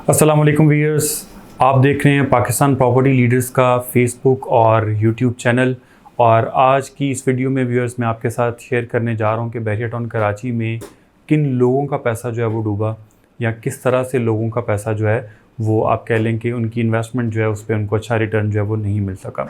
अस्सलाम वालेकुम व्यूअर्स, आप देख रहे हैं पाकिस्तान प्रॉपर्टी लीडर्स का फेसबुक और यूट्यूब चैनल। और आज की इस वीडियो में व्यूअर्स मैं आपके साथ शेयर करने जा रहा हूं कि बहरिया टाउन कराची में किन लोगों का पैसा जो है वो डूबा, या किस तरह से लोगों का पैसा जो है वो आप कह लें कि उनकी इन्वेस्टमेंट जो है उस पर उनको अच्छा रिटर्न जो है वो नहीं मिल सका।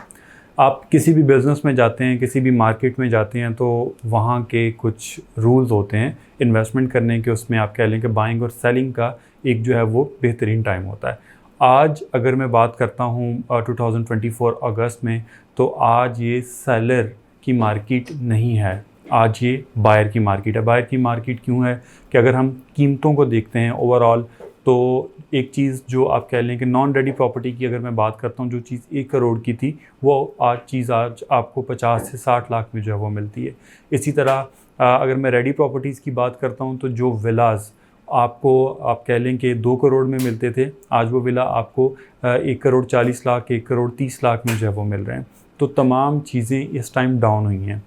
आप किसी भी बिज़नेस में जाते हैं, किसी भी मार्केट में जाते हैं, तो वहाँ के कुछ रूल्स होते हैं इन्वेस्टमेंट करने के। उसमें आप कह लें कि बाइंग और सेलिंग का एक जो है वो बेहतरीन टाइम होता है। आज अगर मैं बात करता हूँ 2024 अगस्त में, तो आज ये सेलर की मार्केट नहीं है, आज ये बायर की मार्केट है। बायर की मार्केट क्यों है कि अगर हम कीमतों को देखते हैं ओवरऑल, तो एक चीज़ जो आप कह लें कि नॉन रेडी प्रॉपर्टी की अगर मैं बात करता हूँ, जो चीज़ 1 करोड़ की थी वो आज आपको 50 से 60 लाख में जो है वो मिलती है। इसी तरह अगर मैं रेडी प्रॉपर्टीज़ की बात करता हूँ, तो जो विलास आपको आप कह लें कि 2 करोड़ में मिलते थे, आज वो विला आपको 1 करोड़ 40 लाख, 1 करोड़ 30 लाख में जो है वो मिल रहे हैं। तो तमाम चीज़ें इस टाइम डाउन हुई हैं।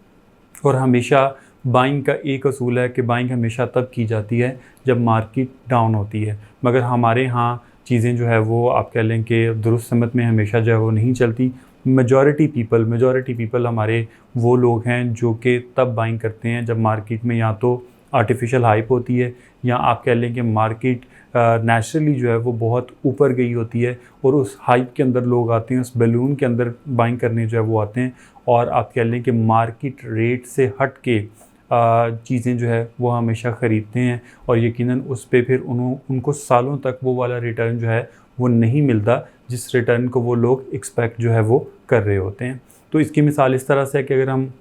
और हमेशा बाइंग का एक असूल है कि बाइंग हमेशा तब की जाती है जब मार्केट डाउन होती है, मगर हमारे यहाँ चीज़ें जो है वो आप कह लें कि दुरुस्त समत में हमेशा जो है वो नहीं चलती। मेजॉरिटी पीपल हमारे वो लोग हैं जो कि तब बाइंग करते हैं जब मार्केट में या तो आर्टिफिशियल हाइप होती है, या आप कह लें कि मार्केट नेचुरली जो है वो बहुत ऊपर गई होती है, और उस हाइप के अंदर लोग आते हैं, उस बैलून के अंदर बाइंग करने जो है वो आते हैं। और आप कह लें कि मार्केट रेट से हट के चीज़ें जो है वो हमेशा ख़रीदते हैं, और यकीनन उस पे फिर उनको सालों तक वो वाला रिटर्न जो है वो नहीं मिलता जिस रिटर्न को वो लोग एक्सपेक्ट जो है वो कर रहे होते हैं। तो इसकी मिसाल इस तरह से है कि अगर हम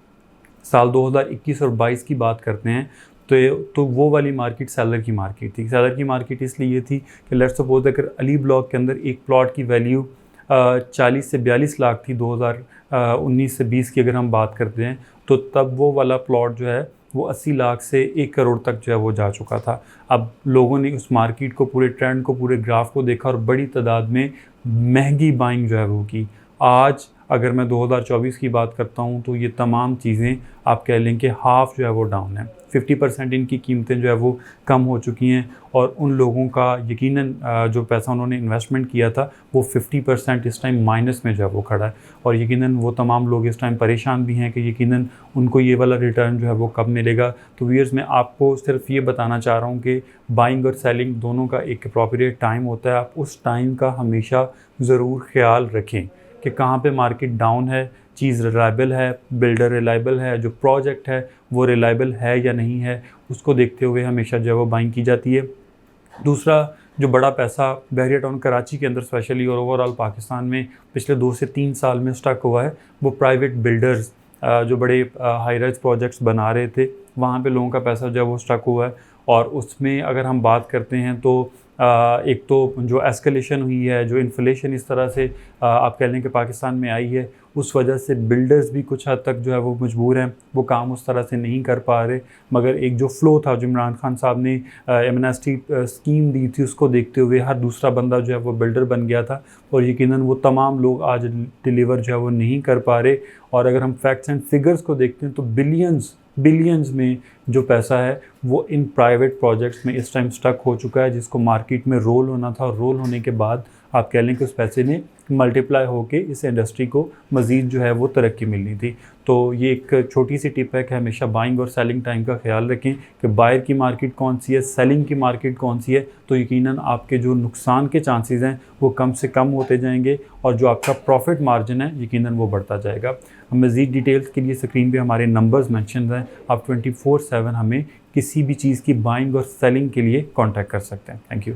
साल 2021 और 22 की बात करते हैं, तो वो वाली मार्केट सेलर की मार्केट थी। सेलर की मार्केट इसलिए ये थी कि लेट्स सपोज अगर अली ब्लॉक के अंदर एक प्लॉट की वैल्यू 40 से 42 लाख थी 2019 से 20 की अगर हम बात करते हैं, तो तब वो वाला प्लॉट जो है वो 80 लाख से 1 करोड़ तक जो है वो जा चुका था। अब लोगों ने उस मार्केट को, पूरे ट्रेंड को, पूरे ग्राफ को देखा और बड़ी तादाद में महंगी बाइंग जो है वो की। आज अगर मैं 2024 की बात करता हूँ, तो ये तमाम चीज़ें आप कह लें कि हाफ़ जो है वो डाउन है। 50% इनकी कीमतें जो है वो कम हो चुकी हैं, और उन लोगों का यकीनन जो पैसा उन्होंने इन्वेस्टमेंट किया था वो 50% इस टाइम माइनस में जो है वो खड़ा है। और यकीनन वो तमाम लोग इस टाइम परेशान भी हैं कि यकीनन उनको ये वाला रिटर्न जो है वो कब मिलेगा। तो व्यूअर्स, मैं आपको सिर्फ ये बताना चाह रहा हूँ कि बाइंग और सेलिंग दोनों का एक अप्रोप्रिएट टाइम होता है। आप उस टाइम का हमेशा ज़रूर ख्याल रखें कि कहाँ पे मार्केट डाउन है, चीज़ रिलायबल है, बिल्डर रिलायबल है, जो प्रोजेक्ट है वो रिलायबल है या नहीं है, उसको देखते हुए हमेशा जो है वो बाइंग की जाती है। दूसरा, जो बड़ा पैसा बहरिया टाउन कराची के अंदर स्पेशली और ओवरऑल पाकिस्तान में पिछले 2 से 3 साल में स्टक हुआ है, वो प्राइवेट बिल्डर्स जो बड़े हाई राइज प्रोजेक्ट्स बना रहे थे, वहाँ पे लोगों का पैसा जो है वो स्टक हुआ है। और उसमें अगर हम बात करते हैं, तो एक तो जो एस्केलेशन हुई है, जो इन्फ्लेशन इस तरह से आप कह लें कि पाकिस्तान में आई है, उस वजह से बिल्डर्स भी कुछ हद तक जो है वो मजबूर हैं, वो काम उस तरह से नहीं कर पा रहे। मगर एक जो फ़्लो था, जो इमरान खान साहब ने एमनेस्टी स्कीम दी थी, उसको देखते हुए हर दूसरा बंदा जो है वो बिल्डर बन गया था, और यकीनन वो तमाम लोग आज डिलीवर जो है वो नहीं कर पा रहे। और अगर हम फैक्ट्स एंड फिगर्स को देखते हैं, तो बिलियंस में जो पैसा है वो इन प्राइवेट प्रोजेक्ट्स में इस टाइम स्टक हो चुका है, जिसको मार्केट में रोल होना था, और रोल होने के बाद आप कह लें कि उस पैसे ने मल्टीप्लाई होके इस इंडस्ट्री को मज़ीद जो है वो तरक्की मिलनी थी। तो ये एक छोटी सी टिप है कि हमेशा बाइंग और सेलिंग टाइम का ख्याल रखें कि बायर की मार्केट कौन सी है, सेलिंग की मार्केट कौन सी है, तो यकीनन आपके जो नुकसान के चांसेस हैं वो कम से कम होते जाएंगे, और जो आपका प्रॉफिट मार्जिन है यकीनन वो बढ़ता जाएगा। मज़ीद डिटेल्स के लिए स्क्रीन पे हमारे नंबर्स मेंशन हैं, आप 24/7 हमें किसी भी चीज़ की बाइंग और सेलिंग के लिए कॉन्टैक्ट कर सकते हैं। Thank you.